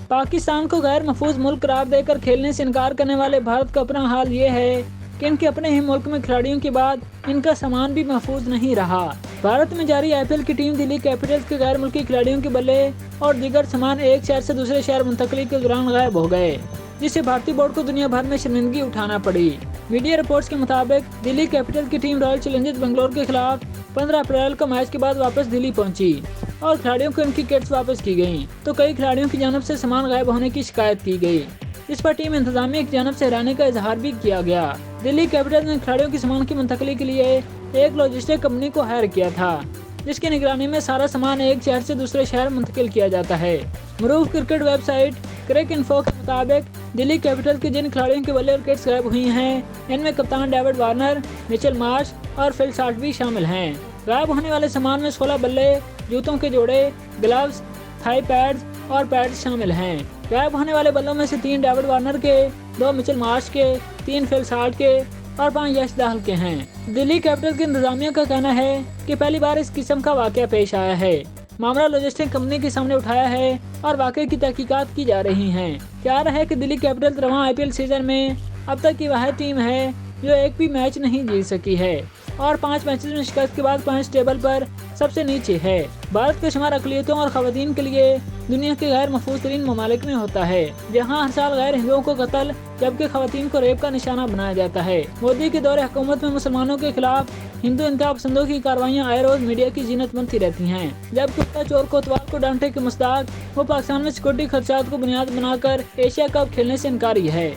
پاکستان کو غیر محفوظ ملک قرار دے کر کھیلنے سے انکار کرنے والے بھارت کا اپنا حال یہ ہے کہ ان کے اپنے ہی ملک میں کھلاڑیوں کے بعد ان کا سامان بھی محفوظ نہیں رہا۔ بھارت میں جاری آئی پی ایل کی ٹیم دلی کیپٹلز کے غیر ملکی کھلاڑیوں کے بلے اور دیگر سامان ایک شہر سے دوسرے شہر منتقلی کے دوران غائب ہو گئے، جس سے بھارتی بورڈ کو دنیا بھر میں شرمندگی اٹھانا پڑی۔ میڈیا رپورٹس کے مطابق دلی کیپٹلز کی ٹیم رائل چیلنجرز بنگلور کے خلاف 15 اپریل کو میچ کے بعد واپس دلی پہنچی اور کھلاڑیوں کو ان کی کٹس واپس کی گئیں، تو کئی کھلاڑیوں کی جانب سے سامان غائب ہونے کی شکایت کی گئی، جس پر ٹیم انتظامیہ کی جانب سے حیرانی کا اظہار بھی کیا گیا۔ دلی کیپٹلز نے کھلاڑیوں کی سامان کی منتقلی کے لیے ایک لاجسٹک کمپنی کو ہائر کیا تھا، جس کی نگرانی میں سارا سامان ایک شہر سے دوسرے شہر منتقل کیا جاتا ہے۔ معروف کرکٹ ویب سائٹ کرک انفو کے مطابق دلی کیپٹلز کے جن کھلاڑیوں کے بلے اور کٹس غائب ہوئی ہیں، ان میں کپتان ڈیوڈ وارنر، مچل مارش اور فل سالٹ بھی شامل ہیں۔ غائب ہونے والے سامان میں 16 بلے، جوتوں کے جوڑے، گلوز، تھائی پیڈز اور پیڈز شامل ہیں۔ غائب ہونے والے بلوں میں سے 3 ڈیوڈ وارنر کے، 2 مچل مارش کے، 3 فل سالٹ کے اور 5 یش داہل کے ہیں۔ دلی کیپٹلز کی انتظامیہ کا کہنا ہے کہ پہلی بار اس قسم کا واقعہ پیش آیا ہے۔ معاملہ لاجسٹک کمپنی کے سامنے اٹھایا ہے اور واقعے کی تحقیقات کی جا رہی ہیں۔ خیال ہے کہ دلی کیپٹلز رواں آئی پی ایل سیزن میں اب تک کی واحد ٹیم ہے جو ایک بھی میچ نہیں جیت سکی ہے اور 5 میچز میں شکست کے بعد پوائنٹس ٹیبل پر سب سے نیچے ہے۔ بھارت کا شمار اقلیتوں اور خواتین کے لیے دنیا کے غیر محفوظ ترین ممالک میں ہوتا ہے، جہاں ہر سال غیر ہندوؤں کو قتل جبکہ خواتین کو ریپ کا نشانہ بنایا جاتا ہے۔ مودی کے دور حکومت میں مسلمانوں کے خلاف ہندو انتہا پسندوں کی کاروائیاں آئے روز میڈیا کی زینت بنتی رہتی ہیں۔ جب کتا چور کوتوال کو ڈانٹے کے مصداق وہ پاکستان میں سیکورٹی خدشات کو بنیاد بنا کر ایشیا کپ کھیلنے سے انکاری ہے۔